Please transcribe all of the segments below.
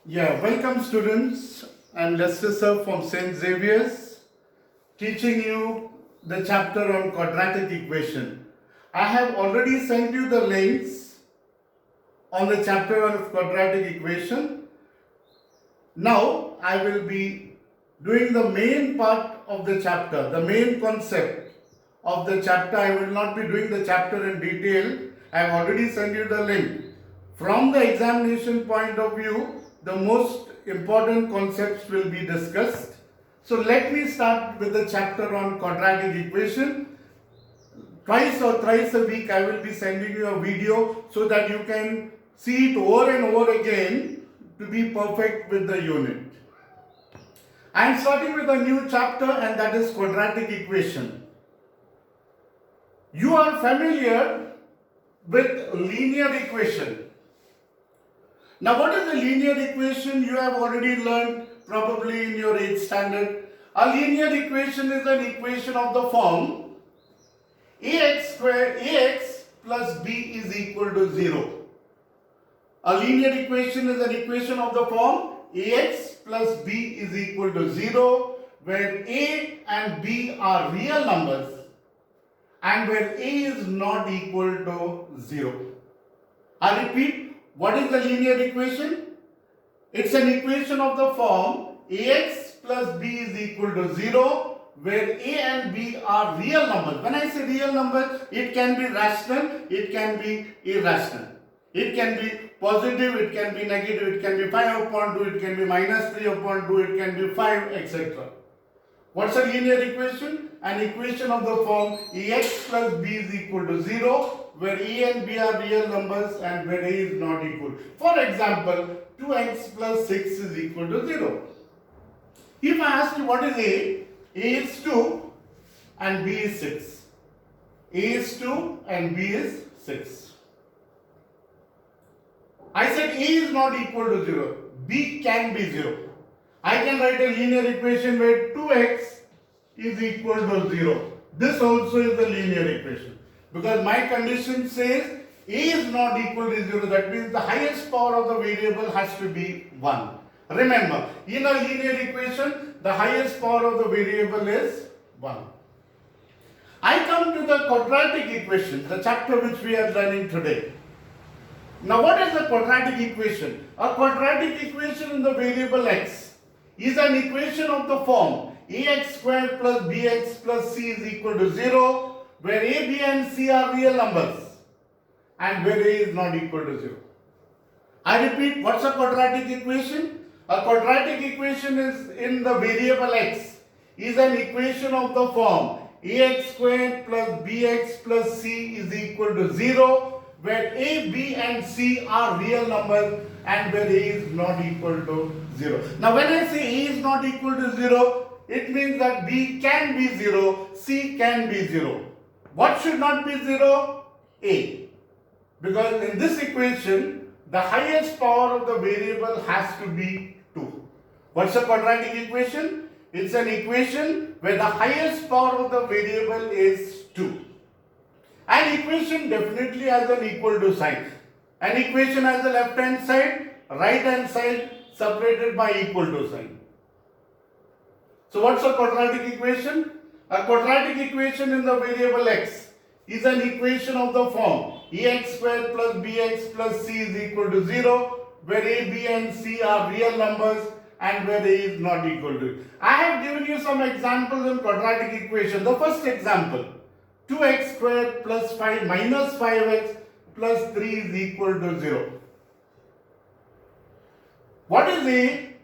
Welcome students. I'm Lester Sir from St. Xavier's, teaching you the chapter on quadratic equation. I have already sent you the links on the chapter on quadratic equation. Now I will be doing the main part of the chapter, the main concept of the chapter. I will not be doing the chapter in detail. I have already sent you the link. From the examination point of view, the most important concepts will be discussed. So let me start with the chapter on quadratic equation. Twice or thrice a week I will be sending you a video so that you can see it over and over again to be perfect with the unit. I am starting with a new chapter, and that is quadratic equation. You are familiar with linear equation. Now, what is a linear equation? You have already learned probably in your 8th standard. A linear equation is an equation of the form ax plus b is equal to 0. A linear equation is an equation of the form ax plus b is equal to 0, where a and b are real numbers and where a is not equal to 0. I repeat. What is the linear equation? It's an equation of the form ax plus b is equal to 0, where a and b are real numbers. When I say real numbers, it can be rational, it can be irrational. It can be positive, it can be negative, it can be 5 upon 2, it can be minus 3 upon 2, it can be 5, etc. What's a linear equation? An equation of the form ax plus b is equal to 0, where a and b are real numbers and where a is not equal. For example, 2x plus 6 is equal to 0. If I ask you what is a is 2 and b is 6. A is 2 and b is 6. I said a is not equal to 0. B can be 0. I can write a linear equation where 2x is equal to 0. This also is a linear equation. Because my condition says a is not equal to 0. That means the highest power of the variable has to be 1. Remember, in a linear equation, the highest power of the variable is 1. I come to the quadratic equation, the chapter which we are learning today. Now, what is a quadratic equation? A quadratic equation in the variable x is an equation of the form ax squared plus bx plus c is equal to 0, where a, b and c are real numbers and where a is not equal to 0. I repeat, what's a quadratic equation? A quadratic equation is in the variable x is an equation of the form ax squared plus bx plus c is equal to 0, where a, b and c are real numbers and where a is not equal to 0. Now when I say a is not equal to 0, it means that b can be 0, c can be 0. What should not be 0? A. Because in this equation, the highest power of the variable has to be 2. What's a quadratic equation? It's an equation where the highest power of the variable is 2. An equation definitely has an equal to sign. An equation has the left hand side, right hand side separated by equal to sign. So what's a quadratic equation? A quadratic equation in the variable x is an equation of the form ax squared plus bx plus c is equal to 0, where a, b and c are real numbers and where a is not equal to it. I have given you some examples in quadratic equation. The first example, 2x squared plus 5 minus 5x plus 3 is equal to 0. What is a?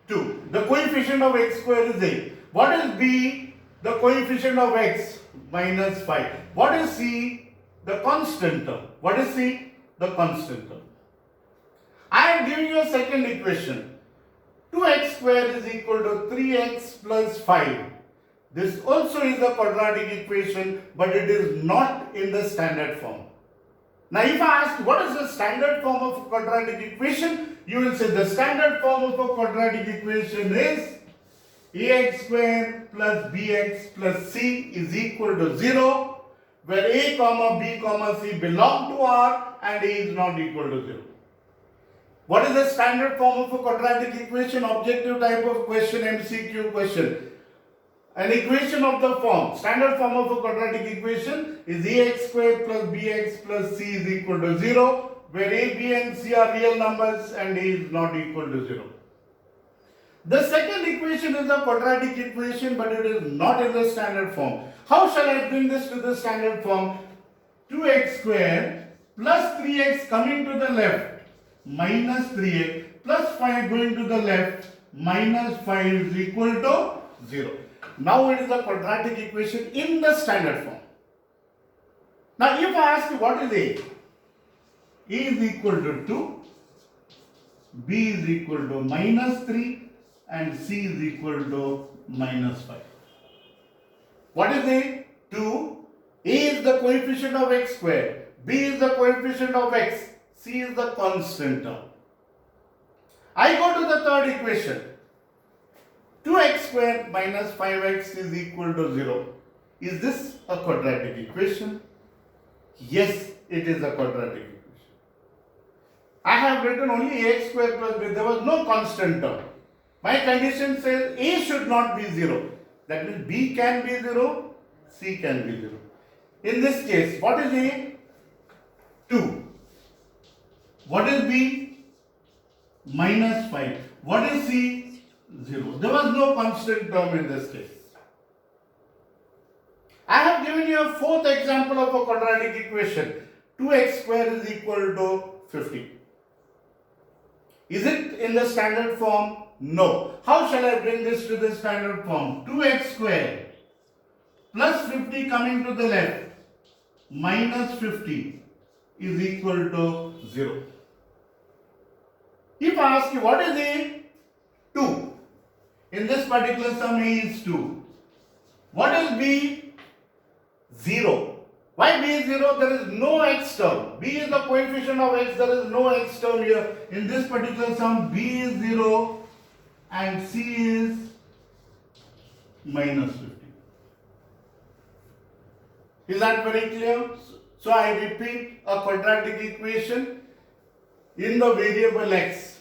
2. The coefficient of x squared is a. What is b? The coefficient of x, minus 5. What is c? The constant term. What is c? The constant term. I am giving you a second equation. 2x squared is equal to 3x plus 5. This also is a quadratic equation, but it is not in the standard form. Now if I ask what is the standard form of a quadratic equation, you will say the standard form of a quadratic equation is ax squared plus bx plus c is equal to 0, where a comma b comma c belong to R and a is not equal to 0. What is the standard form of a quadratic equation? Objective type of question, MCQ question. An equation of the form, standard form of a quadratic equation is ax squared plus bx plus c is equal to 0, where a, b and c are real numbers and a is not equal to 0. The second equation is a quadratic equation, but it is not in the standard form. How shall I bring this to the standard form? 2x squared plus 3x coming to the left minus 3x plus 5 going to the left minus 5 is equal to 0. Now it is a quadratic equation in the standard form. Now if I ask you what is A? A is equal to 2, B is equal to minus 3 and C is equal to minus 5. What is A? 2. A is the coefficient of x squared, B is the coefficient of x, C is the constant term. I go to the third equation. 2x squared minus 5x is equal to 0. Is this a quadratic equation? Yes, it is a quadratic equation. I have written only ax squared plus b. There was no constant term. My condition says a should not be 0. That means b can be 0, c can be 0. In this case, what is a? 2. What is b? Minus 5. What is c? 0. There was no constant term in this case. I have given you a fourth example of a quadratic equation. 2x squared is equal to 50. Is it in the standard form? No. How shall I bring this to the standard form? 2x squared plus 50 coming to the left minus 50 is equal to 0. If I ask you what is a? 2. In this particular sum a is 2. What is b? 0. Why b is 0? There is no x term. B is the coefficient of x. There is no x term here. In this particular sum b is 0 and c is minus 50. Is that very clear? So I repeat, a quadratic equation in the variable x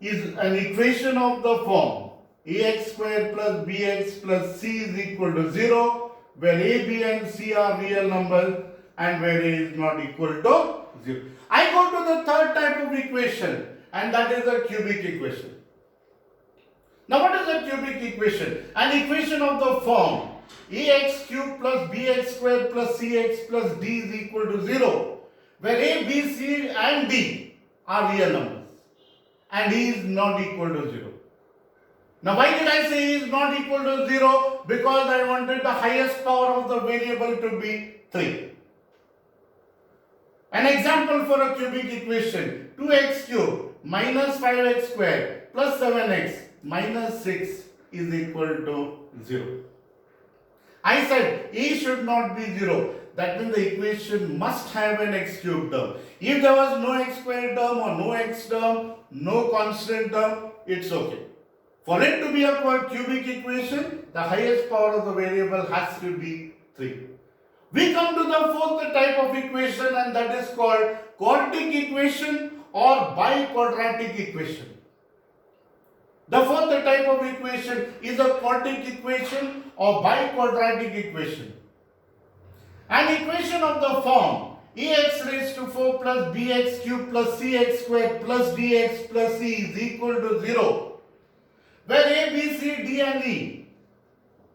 is an equation of the form ax squared plus bx plus c is equal to 0, where a, b and c are real numbers and where a is not equal to 0. I go to the third type of equation, and that is a cubic equation. Now what is a cubic equation? An equation of the form ax cubed plus bx squared plus cx plus d is equal to 0, where a, b, c and d are real numbers and e is not equal to 0. Now why did I say e is not equal to 0? Because I wanted the highest power of the variable to be 3. An example for a cubic equation: 2x cubed minus 5x squared plus 7x minus 6 is equal to 0. I said e should not be 0. That means the equation must have an x cubed term. If there was no x squared term or no x term, no constant term, it's okay. For it to be a cubic equation, the highest power of the variable has to be 3. We come to the fourth type of equation, and that is called quadratic equation or biquadratic equation. The fourth type of equation is a quadratic equation or biquadratic equation. An equation of the form ax raised to 4 plus bx cubed plus cx squared plus dx plus e is equal to 0, where a, b, c, d and e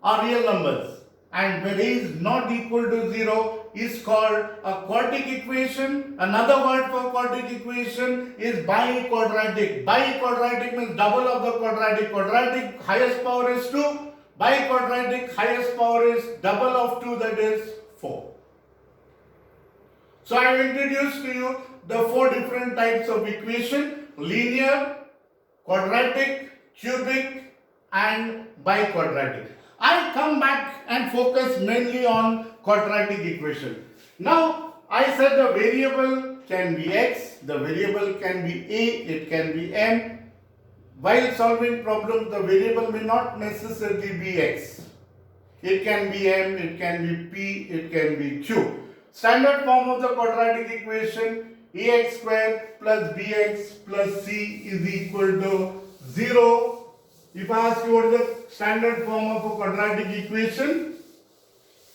are real numbers and where a is not equal to 0 is called a quadratic equation. Another word for quadratic equation is biquadratic. Biquadratic means double of the quadratic. Quadratic highest power is 2. Biquadratic highest power is double of 2, that is 4. So I have introduced to you the 4 different types of equation: linear, quadratic, cubic and biquadratic. I come back and focus mainly on quadratic equation. Now I said the variable can be x, the variable can be a, it can be m. While solving problems, the variable may not necessarily be x. It can be m, it can be p, it can be q. Standard form of the quadratic equation ax square plus bx plus c is equal to 0. If I ask you what is the standard form of a quadratic equation,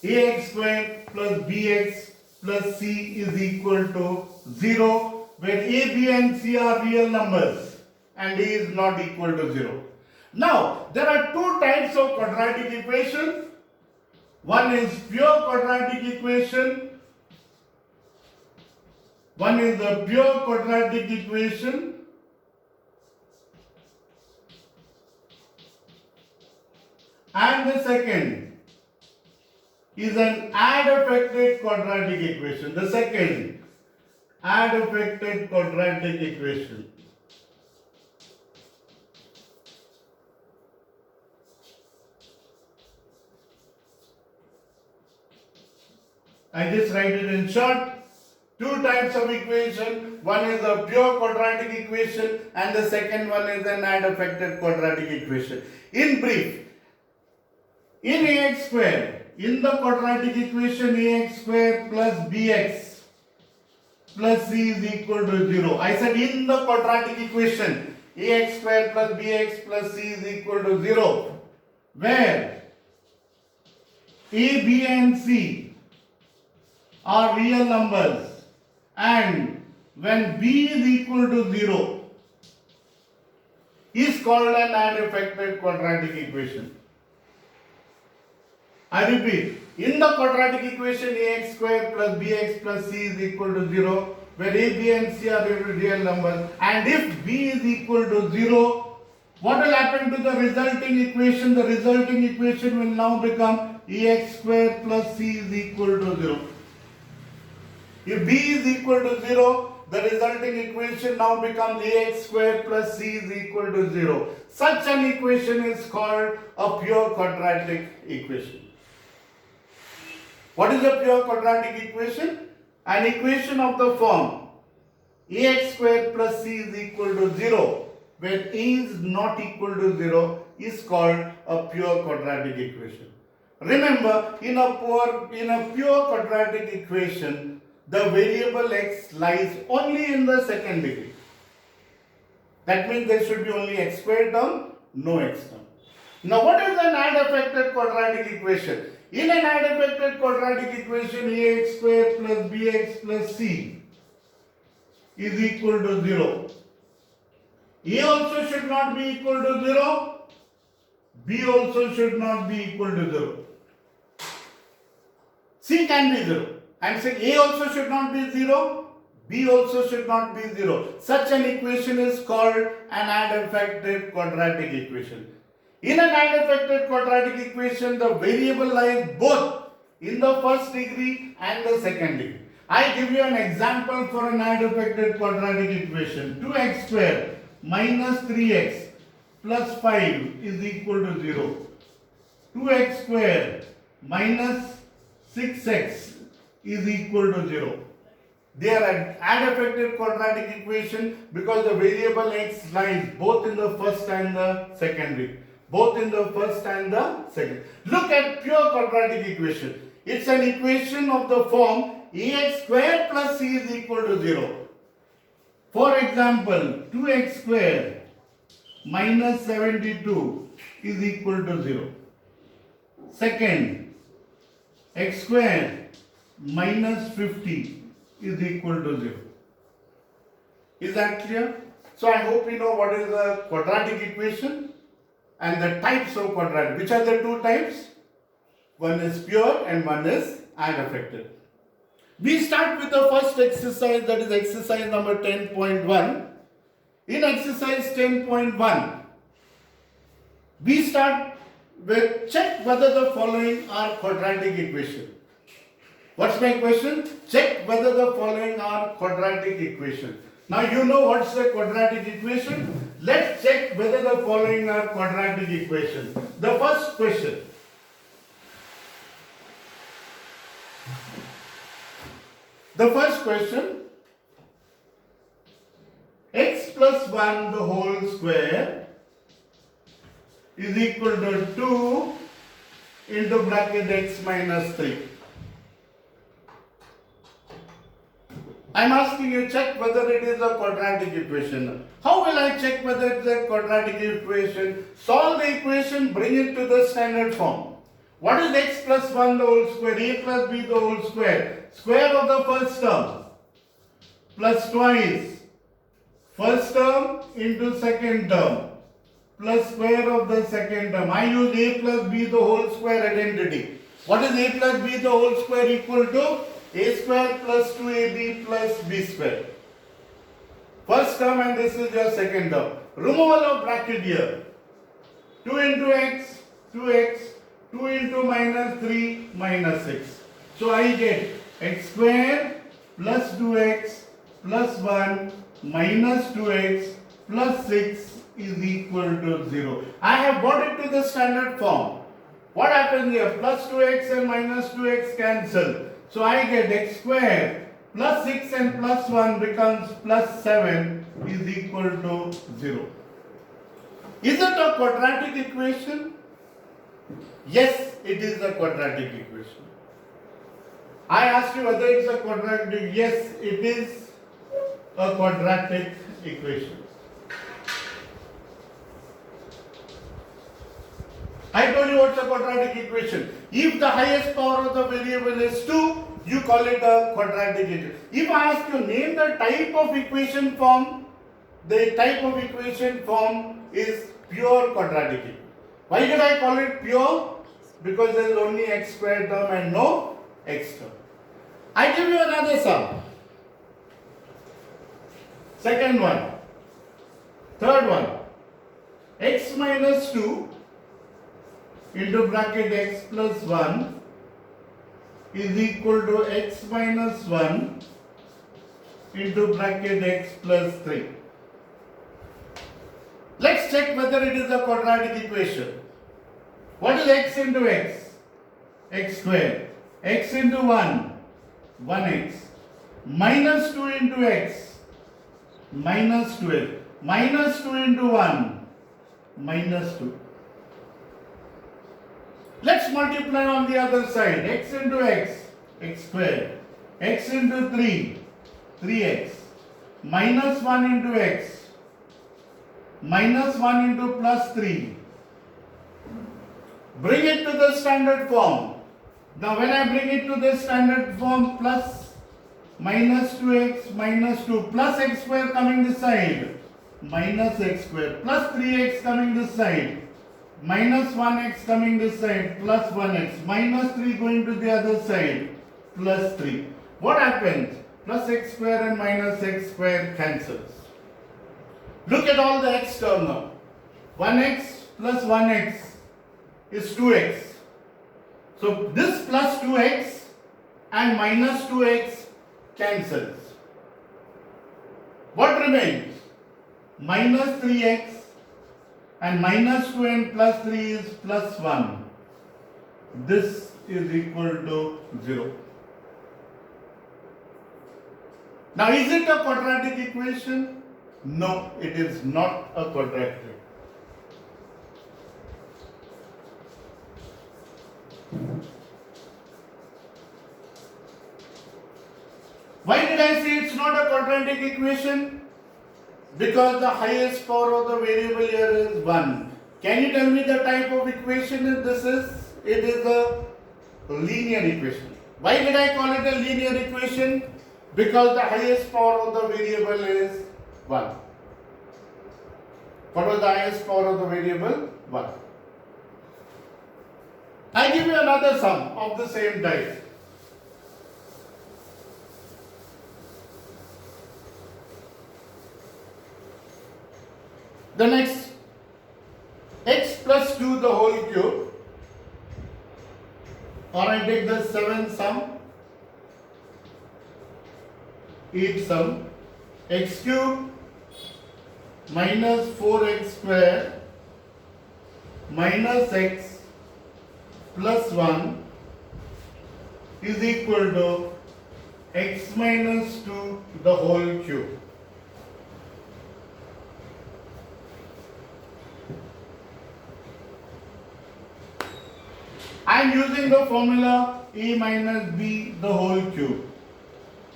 ax square plus bx plus c is equal to 0, where a, b and c are real numbers and a is not equal to 0. Now, there are two types of quadratic equation. One is pure quadratic equation. One is the pure quadratic equation. And the second is an add-affected quadratic equation. The second, add-affected quadratic equation. I just write it in short. Two types of equation. One is a pure quadratic equation and the second one is an add-affected quadratic equation. In brief, in ax square, in the quadratic equation ax square plus bx plus c is equal to 0. I said in the quadratic equation ax square plus bx plus c is equal to 0, where a, b and c are real numbers, and when b is equal to 0 is called an add-affected quadratic equation. I repeat, in the quadratic equation ax square plus bx plus c is equal to 0, where a, b and c are real numbers, and if b is equal to 0, what will happen to the resulting equation? The resulting equation will now become ax square plus c is equal to 0. If b is equal to 0, the resulting equation now becomes ax square plus c is equal to 0. Such an equation is called a pure quadratic equation. What is a pure quadratic equation? An equation of the form ax square plus c is equal to 0, where a is not equal to 0, is called a pure quadratic equation. Remember, in a pure quadratic equation, the variable x lies only in the second degree. That means there should be only x squared term, no x term. Now, what is an add-affected quadratic equation? In an add-affected quadratic equation, ax square plus bx plus c is equal to 0. A also should not be equal to 0. B also should not be equal to 0. C can be 0. I am saying A also should not be 0. B also should not be 0. Such an equation is called an add-affected quadratic equation. In an add-affected quadratic equation, the variable lies both in the first degree and the second degree. I give you an example for an add-affected quadratic equation. 2x square minus 3x plus 5 is equal to 0. 2x square minus 6x is equal to 0. They are an add-affected quadratic equation because the variable x lies both in the first and the second degree. Both in the first and the second. Look at pure quadratic equation. It's an equation of the form ax square plus c is equal to 0. For example, 2x square minus 72 is equal to 0. Second, x square minus 50 is equal to 0. Is that clear? So I hope you know what is a quadratic equation and the types of quadratic. Which are the two types? One is pure and one is add-affected. We start with the first exercise, that is exercise number 10.1. In exercise 10.1, we start with check whether the following are quadratic equation. What's my question? Check whether the following are quadratic equation. Now you know what's the quadratic equation. Let's check whether the following are quadratic equation. The first question. The first question, x plus 1 the whole square is equal to 2 into bracket x minus 3. I'm asking you check whether it is a quadratic equation. How will I check whether it's a quadratic equation? Solve the equation, bring it to the standard form. What is x plus 1 the whole square, a plus b the whole square? Square of the first term plus twice first term into second term plus square of the second term. I use a plus b the whole square identity. What is a plus b the whole square equal to? A square plus 2ab plus b square. First term and this is your second term. Removal of bracket here. 2 into x, 2x, 2 into minus 3, minus 6. So I get x square plus 2x plus 1 minus 2x plus 6 is equal to 0. I have brought it to the standard form. What happens here? Plus 2x and minus 2x cancel. So I get x square plus 6 and plus 1 becomes plus 7 is equal to 0. Is it a quadratic equation? Yes, it is a quadratic equation. I asked you whether it's a quadratic. Yes, it is a quadratic equation. I told you what's a quadratic equation. If the highest power of the variable is 2, you call it a quadratic equation. If I ask you name the type of equation form, the type of equation form is pure quadratic equation. Why did I call it pure? Because there is only x square term and no x term. I give you another sum. Second one. Third one. X minus 2 into bracket x plus 1 is equal to x minus 1 into bracket x plus 3. Let's check whether it is a quadratic equation. What is x into x? X square. X into 1, 1x. Minus 2 into x, minus 12. Minus 2 into 1, minus 2. Let's multiply on the other side. X into x, x square. X into 3, 3x. Minus 1 into x. Minus 1 into plus 3. Bring it to the standard form. Now when I bring it to the standard form, plus minus 2x minus 2 plus x square coming this side. Minus x square plus 3x coming this side. Minus 1x coming this side plus 1x, minus 3 going to the other side plus 3. What happens? Plus x square and minus x square cancels. Look at all the x term now. 1x plus 1x is 2x. So this plus 2x and minus 2x cancels. What remains? Minus 3x and minus 2 and plus 3 is plus 1. This is equal to 0. Now is it a quadratic equation? No, it is not a quadratic. Why did I say it's not a quadratic equation? Because the highest power of the variable here is 1. Can you tell me the type of equation this is? It is a linear equation. Why did I call it a linear equation? Because the highest power of the variable is 1. What was the highest power of the variable? 1. I give you another sum of the same type. The next, x plus 2 the whole cube, or I take the 7th sum, each sum, x cube minus 4x square minus x plus 1 is equal to x minus 2 the whole cube. I am using the formula a minus b the whole cube.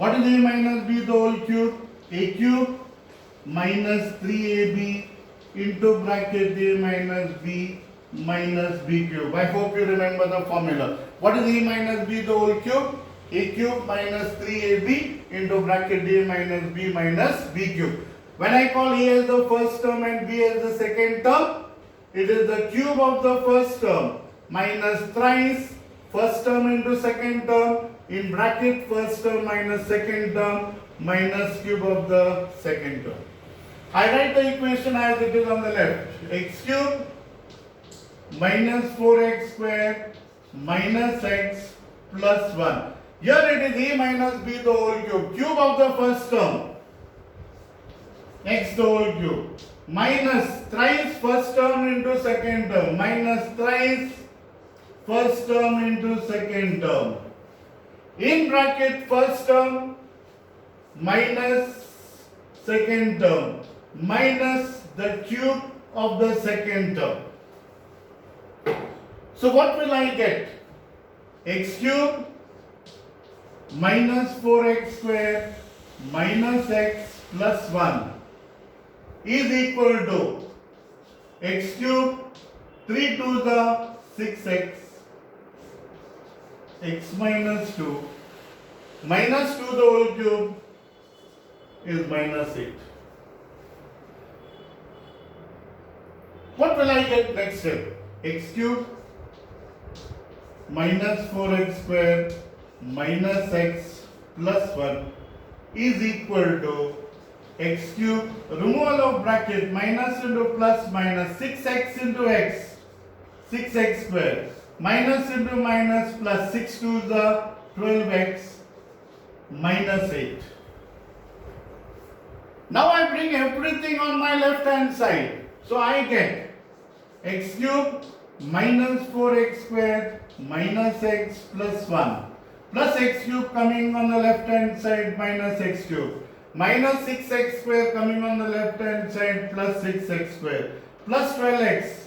What is a minus b the whole cube? A cube minus 3ab into bracket a minus b cube. I hope you remember the formula. What is a minus b the whole cube? A cube minus 3ab into bracket a minus b cube. When I call a as the first term and b as the second term, it is the cube of the first term minus thrice first term into second term in bracket first term minus second term minus cube of the second term. I write the equation as it is on the left. X cube minus 4x square minus x plus 1. Here it is a minus b the whole cube. Cube of the first term x the whole cube minus thrice first term into second term minus thrice first term into second term in bracket first term minus second term minus the cube of the second term. So what will I get? X cube minus 4x square minus x plus 1 is equal to x cube 3 to the 6x x minus 2 minus 2 the whole cube is minus 8. What will I get next step? X cube minus 4x square minus x plus 1 is equal to x cube, removal of bracket, minus into plus minus 6x into x, 6x square, minus into minus plus 6 to the 12x minus 8. Now I bring everything on my left hand side. So I get x cube minus 4x square minus x plus 1 plus x cube coming on the left hand side minus x cube minus 6x square coming on the left hand side plus 6x square plus 12x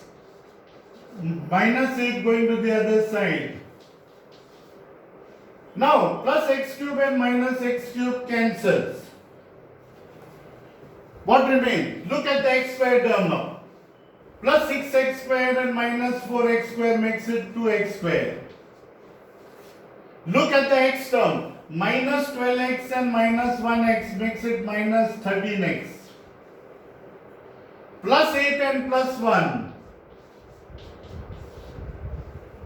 minus 8 going to the other side. Now plus x cube and minus x cube cancels. What remains? Look at the x square term now. Plus 6x square and minus 4x square makes it 2x square. Look at the x term. Minus 12x and minus 1x makes it minus 13x. Plus 8 and plus 1.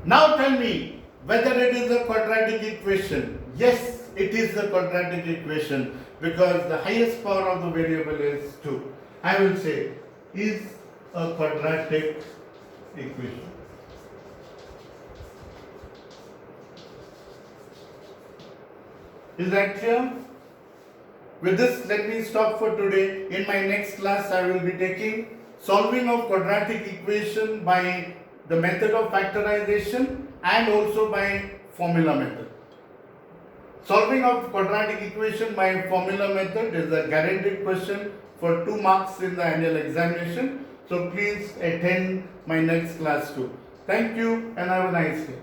Now tell me whether it is a quadratic equation. Yes, it is a quadratic equation because the highest power of the variable is 2. I will say is a quadratic equation. Is that clear? With this, let me stop for today. In my next class, I will be taking solving of quadratic equation by the method of factorization and also by formula method. Solving of quadratic equation by formula method is a guaranteed question for 2 marks in the annual examination. So please attend my next class too. Thank you and have a nice day.